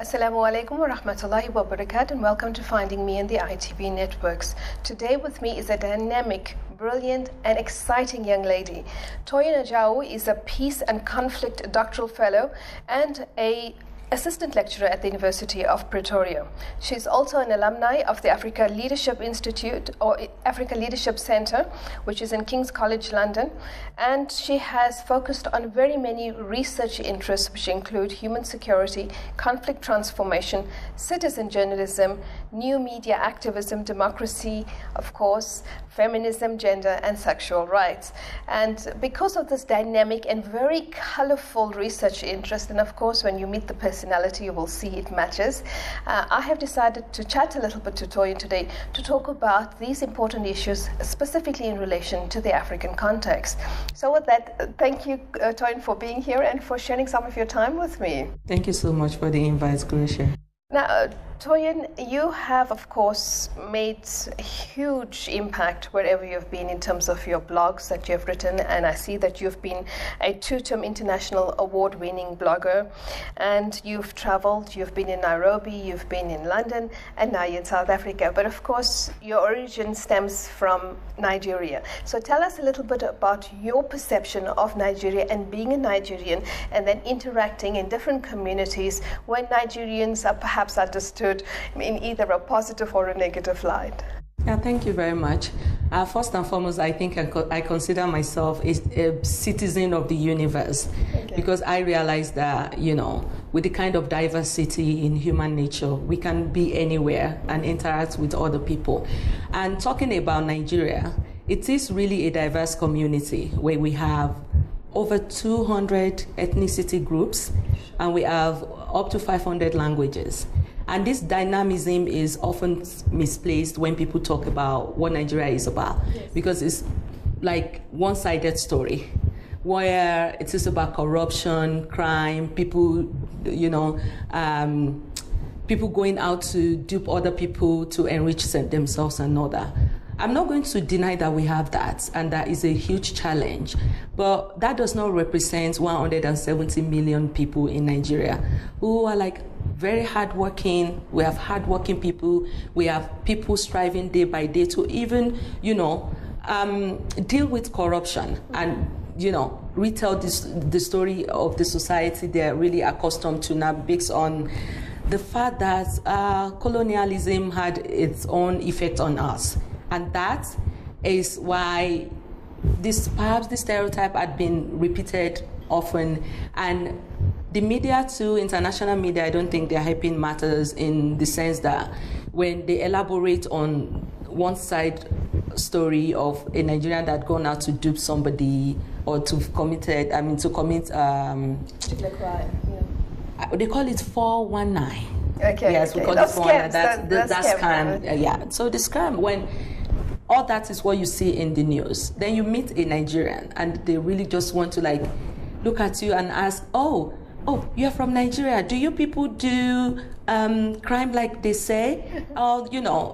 Assalamu alaikum wa rahmatullahi wa barakatuh, and welcome to Finding Me in the ITV networks. Today with me is a dynamic, brilliant and exciting young lady. Toyin Ajao is a Peace and Conflict Doctoral Fellow and a Assistant Lecturer at the University of Pretoria. She is also an alumni of the Africa Leadership Institute or Africa Leadership Center, which is in King's College, London. And she has focused on very many research interests, which include human security, conflict transformation, citizen journalism, new media activism, democracy, of course, feminism, gender, and sexual rights. And because of this dynamic and very colorful research interest, and of course, when you meet the personality, you will see it matches. I have decided to chat a little bit to Toyin today to talk about these important issues, specifically in relation to the African context. So with that, thank you, Toyin, for being here and for sharing some of your time with me. Thank you so much for the invite, Quraysha. Now, Toyin, you have, of course, made a huge impact wherever you've been in terms of your blogs that you've written, and I see that you've been a two-term international award-winning blogger, and you've traveled, you've been in Nairobi, you've been in London, and now you're in South Africa. But of course, your origin stems from Nigeria. So tell us a little bit about your perception of Nigeria and being a Nigerian, and then interacting in different communities when Nigerians are perhaps understood in either a positive or a negative light. Yeah, thank you very much. First and foremost, I think I consider myself a citizen of the universe, because I realize that, with the kind of diversity in human nature, we can be anywhere and interact with other people. And talking about Nigeria, it is really a diverse community where we have over 200 ethnicity groups, and we have up to 500 languages. And this dynamism is often misplaced when people talk about what Nigeria is about, because it's like one-sided story, where it is about corruption, crime, people, people going out to dupe other people to enrich themselves and all that. I'm not going to deny that we have that, and that is a huge challenge. But that does not represent 170 million people in Nigeria who are very hardworking. We have hardworking people. We have people striving day by day to even, deal with corruption and, retell the story of the society they're really accustomed to now, based on the fact that colonialism had its own effect on us. And that is why perhaps this stereotype had been repeated often. And the media too, international media, I don't think they're helping matters, in the sense that when they elaborate on one side story of a Nigerian that gone out to dupe somebody or to commit particular crime. Yeah. They call it 419. Okay. Yes, we call it 419. That's scam. Yeah. So the scam, when all that is what you see in the news, then you meet a Nigerian and they really just want to look at you and ask, oh, you're from Nigeria. Do you people do crime like they say? Or,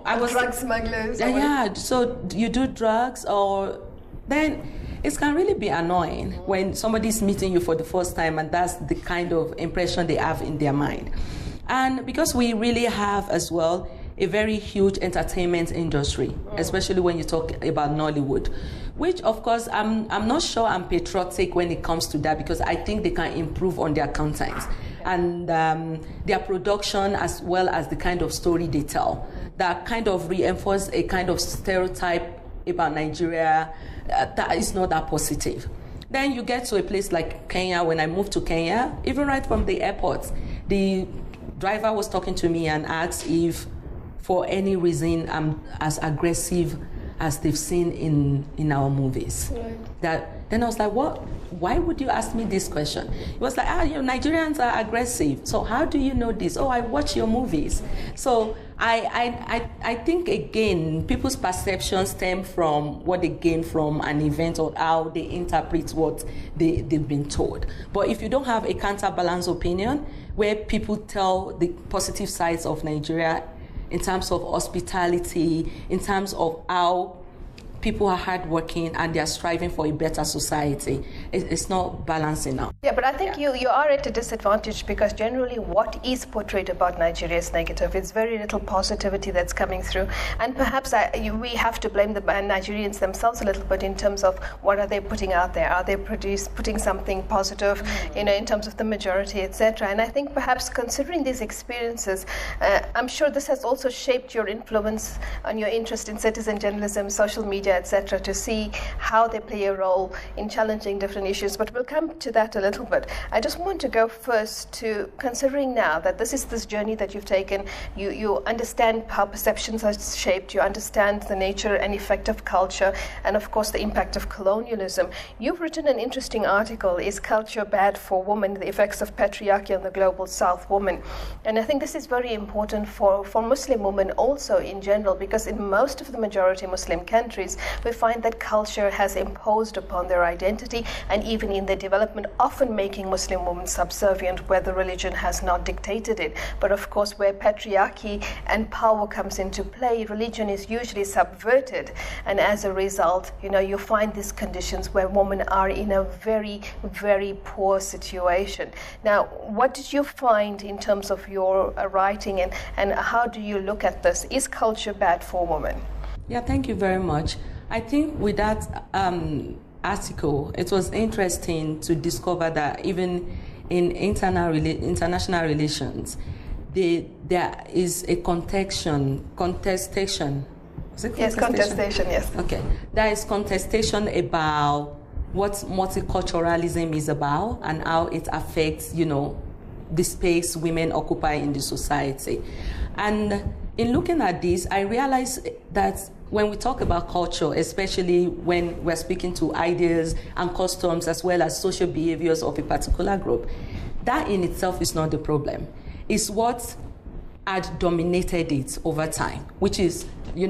I was drug smugglers. Yeah. So you do drugs, or then it can really be annoying when somebody's meeting you for the first time and that's the kind of impression they have in their mind. And because we really have as well a very huge entertainment industry, especially when you talk about Nollywood, which of course I'm not sure I'm patriotic when it comes to that, because I think they can improve on their content and their production, as well as the kind of story they tell, that kind of reinforce a kind of stereotype about Nigeria that is not that positive. Then you get to a place like Kenya. When I moved to Kenya, even right from the airport, the driver was talking to me and asked if for any reason I'm as aggressive as they've seen in our movies. Right. That Then I was like, what? Why would you ask me this question? It was like, Nigerians are aggressive. So how do you know this? Oh, I watch your movies. So I think, again, people's perceptions stem from what they gain from an event or how they interpret what they've been told. But if you don't have a counterbalance opinion where people tell the positive sides of Nigeria in terms of hospitality, in terms of how people are hardworking and they are striving for a better society, it's not balancing out. Yeah, but I think you are at a disadvantage because generally what is portrayed about Nigeria is negative. It's very little positivity that's coming through. And perhaps we have to blame the Nigerians themselves a little bit in terms of what are they putting out there? Are they putting something positive, in terms of the majority, etc.? And I think perhaps considering these experiences, I'm sure this has also shaped your influence and your interest in citizen journalism, social media, etc., to see how they play a role in challenging different issues. But we'll come to that a little bit. I just want to go first to considering now that this is this journey that you've taken, you understand how perceptions are shaped, you understand the nature and effect of culture, and of course the impact of colonialism. You've written an interesting article, Is Culture Bad for Women? The Effects of Patriarchy on the Global South Woman. And I think this is very important for Muslim women also in general, because in most of the majority Muslim countries, we find that culture has imposed upon their identity, and even in their development, often making Muslim women subservient where the religion has not dictated it. But of course, where patriarchy and power comes into play, religion is usually subverted, and as a result, you find these conditions where women are in a very, very poor situation. Now, what did you find in terms of your writing, and how do you look at this? Is culture bad for women? Yeah, thank you very much. I think with that article, it was interesting to discover that even in international relations, there is a contestation. Is it contestation? Yes, contestation, yes. Okay. There is contestation about what multiculturalism is about and how it affects, the space women occupy in the society. And in looking at this, I realized that when we talk about culture, especially when we're speaking to ideas and customs as well as social behaviors of a particular group, that in itself is not the problem. It's what had dominated it over time, which is,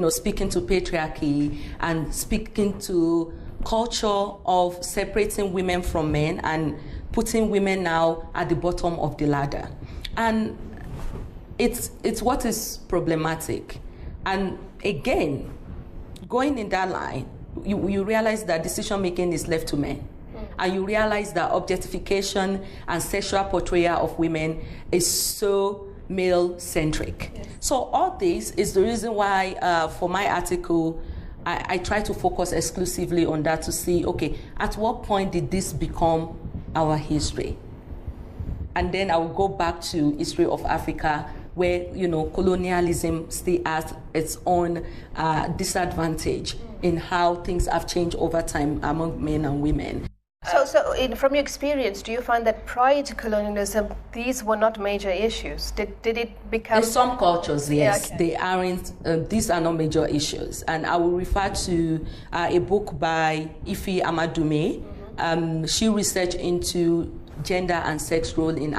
speaking to patriarchy and speaking to culture of separating women from men and putting women now at the bottom of the ladder. And it's what is problematic. And again, going in that line, you realize that decision-making is left to men. And you realize that objectification and sexual portrayal of women is so male-centric. Yes. So all this is the reason why, for my article, I try to focus exclusively on that to see, okay, at what point did this become our history? And then I will go back to history of Africa, where colonialism still has its own disadvantage in how things have changed over time among men and women. So from your experience, do you find that prior to colonialism, these were not major issues? Did it become... In some cultures, yes, yeah, okay. They aren't. These are not major issues. And I will refer to a book by Ife Amadume. She researched into gender and sex role in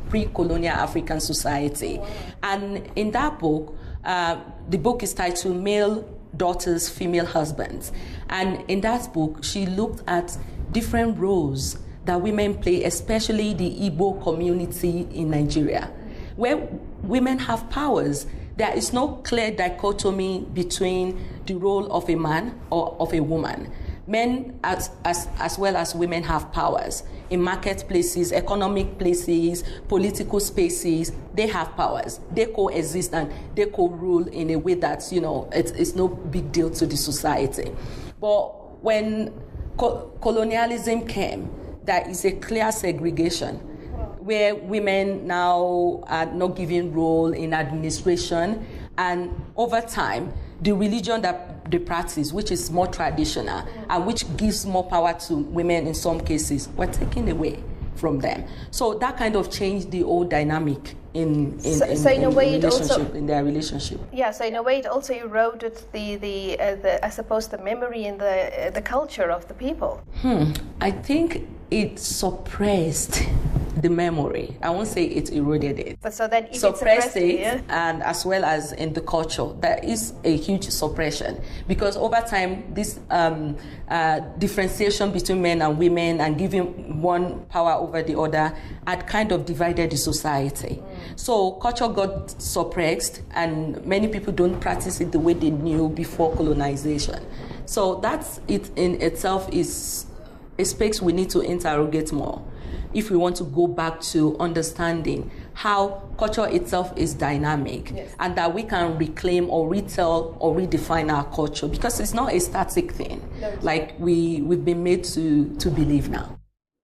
pre-colonial African society. And in that book, the book is titled Male Daughters, Female Husbands. And in that book, she looked at different roles that women play, especially the Igbo community in Nigeria, where women have powers. There is no clear dichotomy between the role of a man or of a woman. Men as well as women have powers. In marketplaces, economic places, political spaces, they have powers. They coexist and they co-rule in a way that, it's no big deal to the society. But when colonialism came, there is a clear segregation where women now are not given role in administration, and over time, the religion that they practice, which is more traditional and which gives more power to women in some cases, were taken away from them. So that kind of changed the whole dynamic in their relationship. Yeah, so in a way it also eroded the I suppose the memory and the culture of the people. I think it suppressed the memory. I won't say it eroded it. But so then suppressed it, yeah? And as well as in the culture, there is a huge suppression, because over time this differentiation between men and women and giving one power over the other had kind of divided the society. So culture got suppressed, and many people don't practice it the way they knew before colonization. So that's it in itself is a space we need to interrogate more if we want to go back to understanding how culture itself is dynamic, yes, and that we can reclaim or retell or redefine our culture, because it's not a static thing, no, like we've been made to believe now.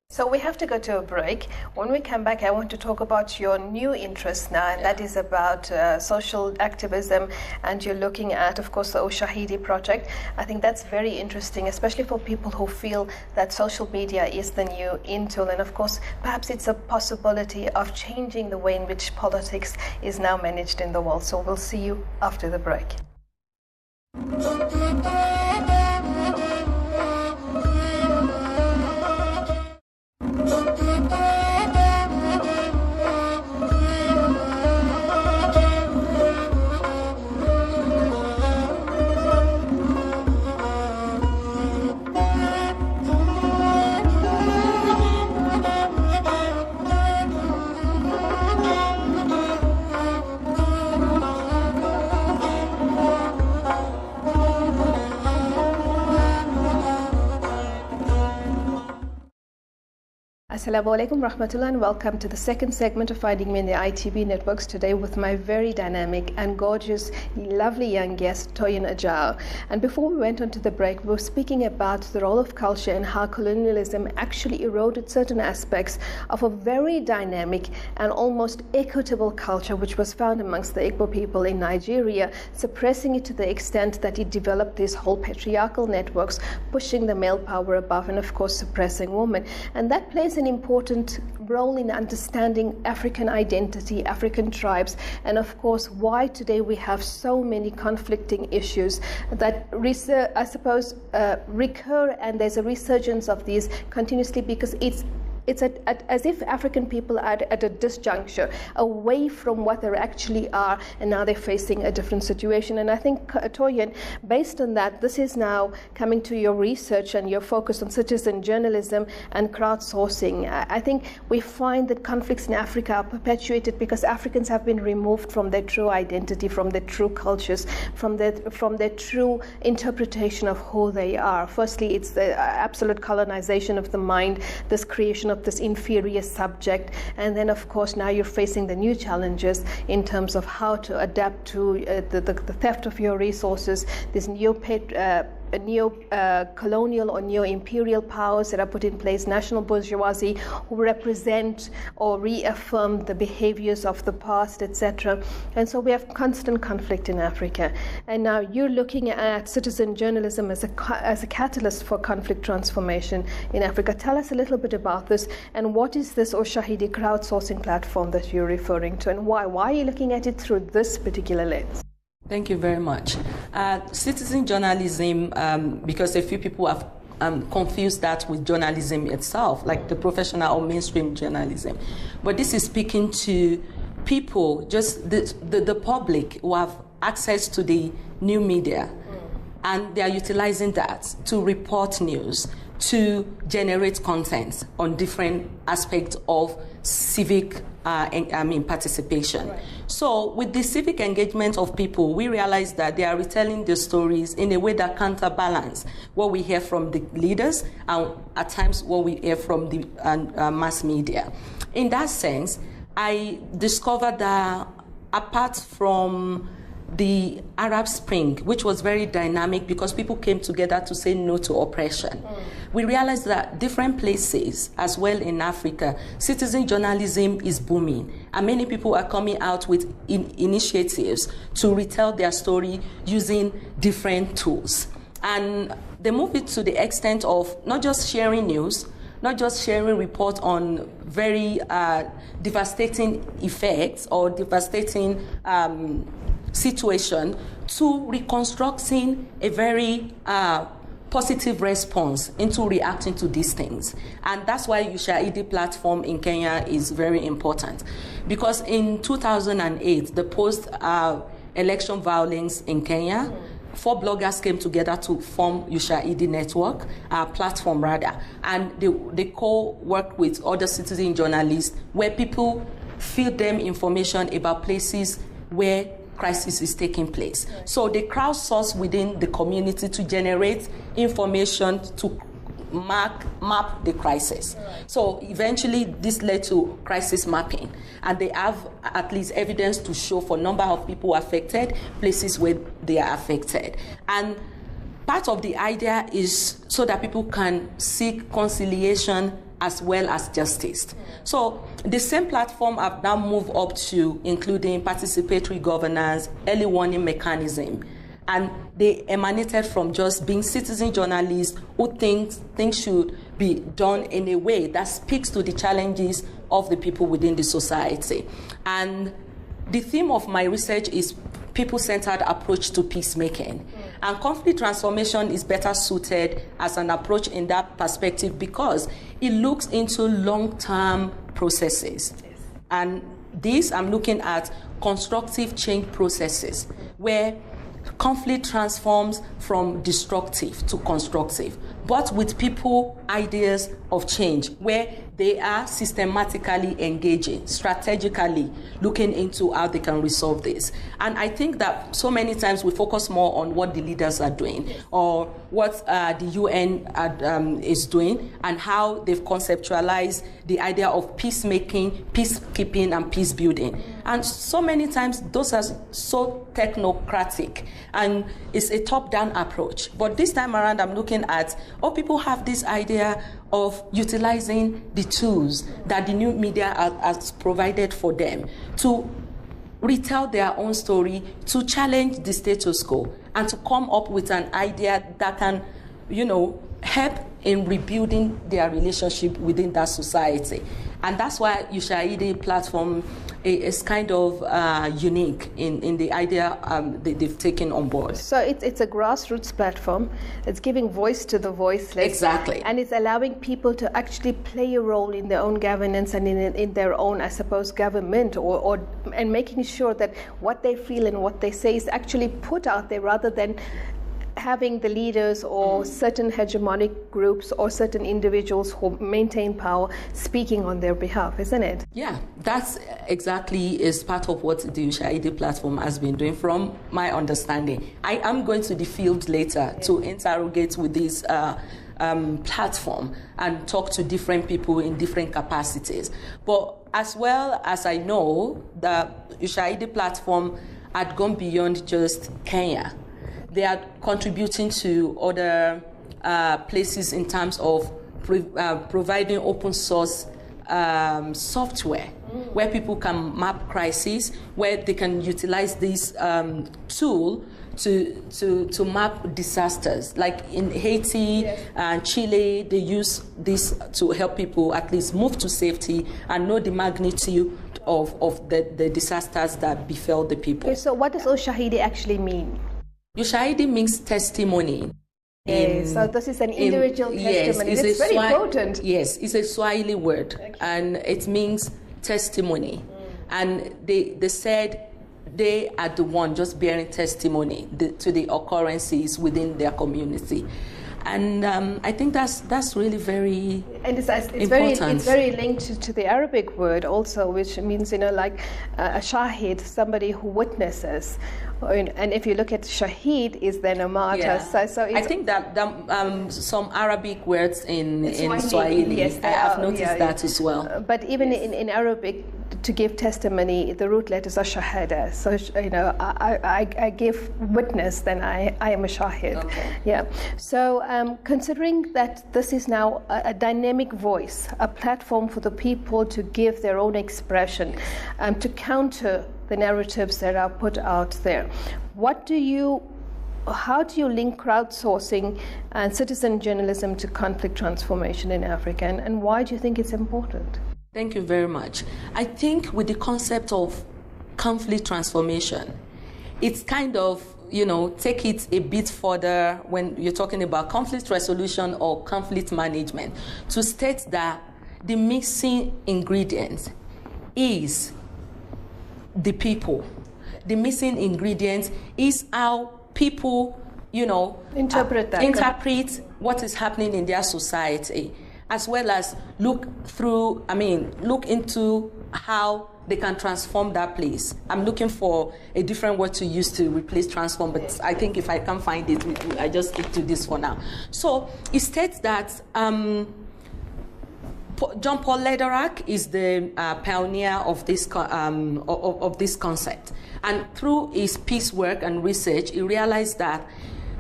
So we have to go to a break. When we come back, I want to talk about your new interest now, and that is about social activism, and you're looking at, of course, the Ushahidi project. I think that's very interesting, especially for people who feel that social media is the new in tool, and of course, perhaps it's a possibility of changing the way in which politics is now managed in the world. So we'll see you after the break. Assalamu alaikum rahmatullah, and welcome to the second segment of Finding Me in the ITV networks, today with my very dynamic and gorgeous, lovely young guest, Toyin Ajao. And before we went on to the break, we were speaking about the role of culture and how colonialism actually eroded certain aspects of a very dynamic and almost equitable culture which was found amongst the Igbo people in Nigeria, suppressing it to the extent that it developed these whole patriarchal networks, pushing the male power above and of course suppressing women. And that plays an important role in understanding African identity, African tribes, and of course why today we have so many conflicting issues that I suppose recur, and there's a resurgence of these continuously, because it's as if African people are at a disjuncture, away from what they actually are, and now they're facing a different situation. And I think, Toyin, based on that, this is now coming to your research and your focus on citizen journalism and crowdsourcing. I think we find that conflicts in Africa are perpetuated because Africans have been removed from their true identity, from their true cultures, from their true interpretation of who they are. Firstly, it's the absolute colonization of the mind, this creation of this inferior subject, and then of course now you're facing the new challenges in terms of how to adapt to the theft of your resources, this neo-colonial or neo-imperial powers that are put in place, national bourgeoisie who represent or reaffirm the behaviors of the past, etc. And so we have constant conflict in Africa. And now you're looking at citizen journalism as a catalyst for conflict transformation in Africa. Tell us a little bit about this, and what is this Ushahidi crowdsourcing platform that you're referring to, and why are you looking at it through this particular lens? Thank you very much. Citizen journalism, because a few people have confused that with journalism itself, like the professional or mainstream journalism. But this is speaking to people, just the public, who have access to the new media, and they are utilizing that to report news, to generate content on different aspects of civic participation. Right. So with the civic engagement of people, we realize that they are retelling the stories in a way that counterbalance what we hear from the leaders and at times what we hear from the mass media. In that sense, I discovered that apart from the Arab Spring, which was very dynamic because people came together to say no to oppression, we realized that different places, as well in Africa, citizen journalism is booming. And many people are coming out with initiatives to retell their story using different tools. And they move it to the extent of not just sharing news, not just sharing reports on very devastating effects or devastating situation, to reconstructing a very positive response into reacting to these things. And that's why Ushahidi platform in Kenya is very important. Because in 2008, the post-election violence in Kenya, 4 bloggers came together to form Ushahidi network, platform rather, and they co-work with other citizen journalists where people feed them information about places where crisis is taking place. So they crowdsource within the community to generate information to map the crisis. So eventually this led to crisis mapping, and they have at least evidence to show for number of people affected, places where they are affected. And part of the idea is so that people can seek conciliation as well as justice. So the same platform have now moved up to including participatory governance, early warning mechanism, and they emanated from just being citizen journalists who think things should be done in a way that speaks to the challenges of the people within the society. And the theme of my research is people-centered approach to peacemaking. And conflict transformation is better suited as an approach in that perspective because it looks into long-term processes. Yes. And this, I'm looking at constructive change processes where conflict transforms from destructive to constructive, but with people ideas of change where they are systematically engaging, strategically looking into how they can resolve this. And I think that so many times we focus more on what the leaders are doing or what the UN is doing and how they've conceptualized the idea of peacemaking, peacekeeping, and peace building. And so many times those are so technocratic and it's a top-down approach. But this time around I'm looking at, people have this idea of utilizing the tools that the new media has provided for them to retell their own story, to challenge the status quo, and to come up with an idea that can, help in rebuilding their relationship within that society. And that's why Ushahidi platform is kind of unique in the idea they've taken on board. So it's a grassroots platform. It's giving voice to the voiceless. Exactly. And it's allowing people to actually play a role in their own governance and in their own, I suppose, government, and making sure that what they feel and what they say is actually put out there rather than having the leaders or certain hegemonic groups or certain individuals who maintain power speaking on their behalf, isn't it? Yeah, that's exactly is part of what the Ushahidi platform has been doing from my understanding. I am going to the field later to interrogate with this platform and talk to different people in different capacities. But as well as I know, the Ushahidi platform had gone beyond just Kenya. They are contributing to other places in terms of providing open source software where people can map crises, where they can utilize this tool to map disasters. Like in Haiti and Chile, they use this to help people at least move to safety and know the magnitude of the disasters that befell the people. Okay, so what does Ushahidi actually mean? Ushahidi means testimony. So this is an individual testimony. Yes, it's very potent. Yes, it's a Swahili word, and it means testimony. And they said they are the one just bearing testimony to the occurrences within their community. And I think that's really very important. It's very linked to the Arabic word also, which means a shahid, somebody who witnesses. And if you look at shahid, is then a martyr. Yeah. So I think that some Arabic words in Swahili, yes, I have noticed that as well. But even in Arabic, to give testimony, the root letters are shahada. So I give witness, then I am a shahid. Okay. Yeah. So considering that this is now a dynamic voice, a platform for the people to give their own expression, to counter the narratives that are put out there, what do you how do you link crowdsourcing and citizen journalism to conflict transformation in Africa, and why do you think it's important? Thank you very much. I think with the concept of conflict transformation, it's kind of, take it a bit further when you're talking about conflict resolution or conflict management, to state that the missing ingredient is the people. The missing ingredient is how people, interpret what is happening in their society, as well as look into how they can transform that place. I'm looking for a different word to use to replace transform, but I think if I can't find it, I just stick to this for now. So it states that John Paul Lederach is the pioneer of this concept, and through his peace work and research, he realized that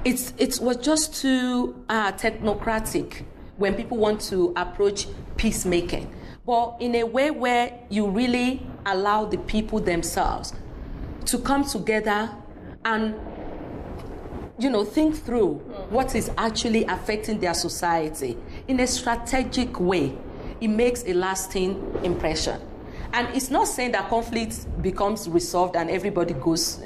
it was just too technocratic when people want to approach peacemaking, but in a way where you really allow the people themselves to come together and think through what is actually affecting their society in a strategic way. It makes a lasting impression. And it's not saying that conflict becomes resolved and everybody goes,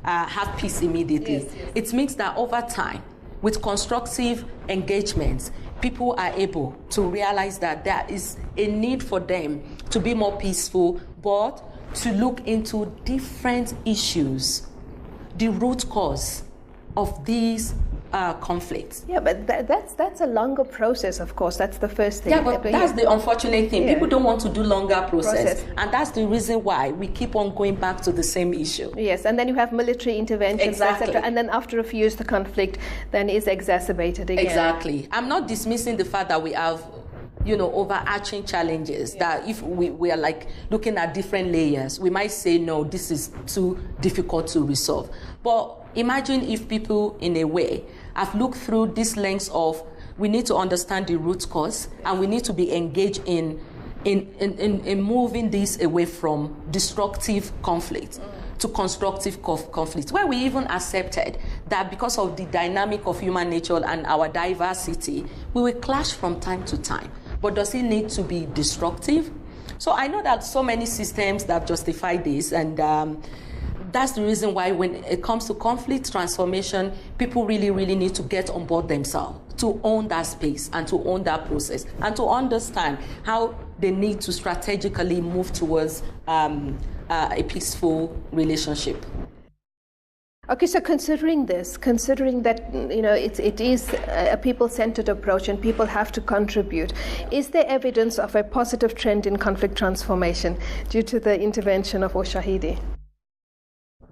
have peace immediately. Yes. It means that over time, with constructive engagements, people are able to realize that there is a need for them to be more peaceful, but to look into different issues, the root cause of these conflicts. Yeah, but that's a longer process, of course. That's the first thing. Yeah, but that's the unfortunate thing. People don't want to do longer process. And that's the reason why we keep on going back to the same issue. Yes, and then you have military interventions, etc. And then after a few years, the conflict then is exacerbated again. Exactly. I'm not dismissing the fact that we have overarching challenges, that if we are like looking at different layers, we might say, no, this is too difficult to resolve. But imagine if people, in a way, have looked through this lens of, we need to understand the root cause, and we need to be engaged in moving this away from destructive conflict to constructive conflict, where we even accepted that because of the dynamic of human nature and our diversity, we will clash from time to time. But does it need to be destructive? So I know that so many systems that justify this, and that's the reason why when it comes to conflict transformation, people really, really need to get on board themselves, to own that space and to own that process, and to understand how they need to strategically move towards a peaceful relationship. Okay, so considering that it is a people-centered approach and people have to contribute, is there evidence of a positive trend in conflict transformation due to the intervention of Oshahidi?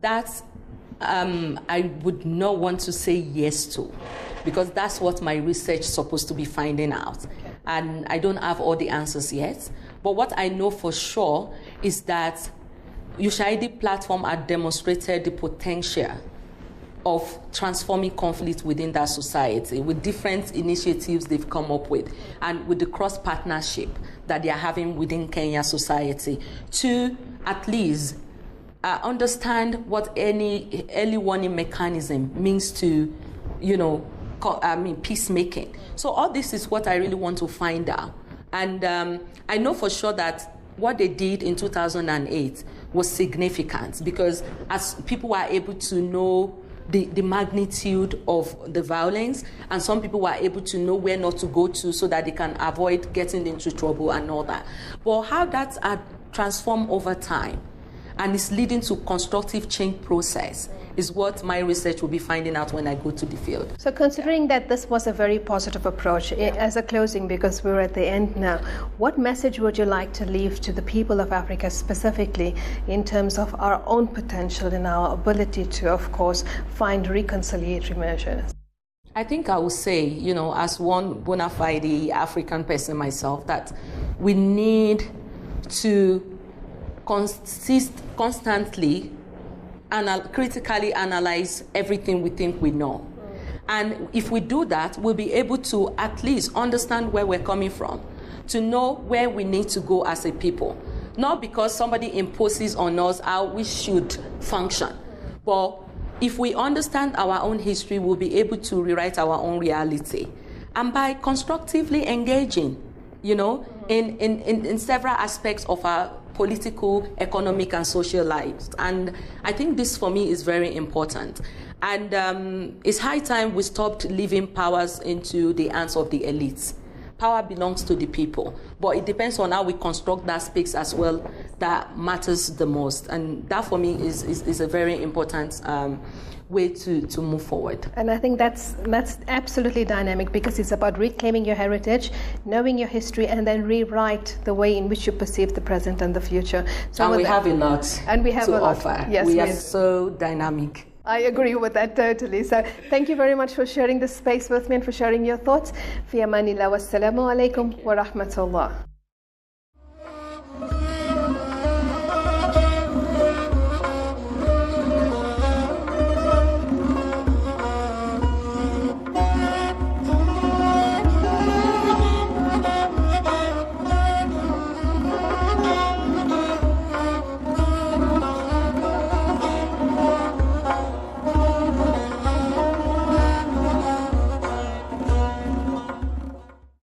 That's I would not want to say yes to, because that's what my research is supposed to be finding out. Okay. And I don't have all the answers yet. But what I know for sure is that Ushahidi platform had demonstrated the potential of transforming conflict within that society with different initiatives they've come up with, and with the cross-partnership that they are having within Kenya society to at least understand what any early warning mechanism means to, peacemaking. So all this is what I really want to find out. And I know for sure that what they did in 2008 was significant, because as people were able to know the magnitude of the violence, and some people were able to know where not to go to so that they can avoid getting into trouble and all that. But how that's transformed over time and is leading to constructive change process is what my research will be finding out when I go to the field. So considering that this was a very positive approach, as a closing, because we're at the end now, what message would you like to leave to the people of Africa specifically in terms of our own potential and our ability to, of course, find reconciliatory measures? I think I would say, as one bona fide African person myself, that we need to constantly critically analyze everything we think we know. And if we do that, we'll be able to at least understand where we're coming from, to know where we need to go as a people. Not because somebody imposes on us how we should function, but if we understand our own history, we'll be able to rewrite our own reality. And by constructively engaging, in several aspects of our political, economic, and social lives. And I think this, for me, is very important. And it's high time we stopped leaving powers into the hands of the elites. Power belongs to the people, but it depends on how we construct that space as well that matters the most. And that, for me, is a very important way to move forward. And I think that's absolutely dynamic, because it's about reclaiming your heritage, knowing your history, and then rewrite the way in which you perceive the present and the future. So and we have a lot to offer. Yes, we are so dynamic. I agree with that totally. So thank you very much for sharing this space with me and for sharing your thoughts. Fi amanillah, wassalamu alaikum wa rahmatullah.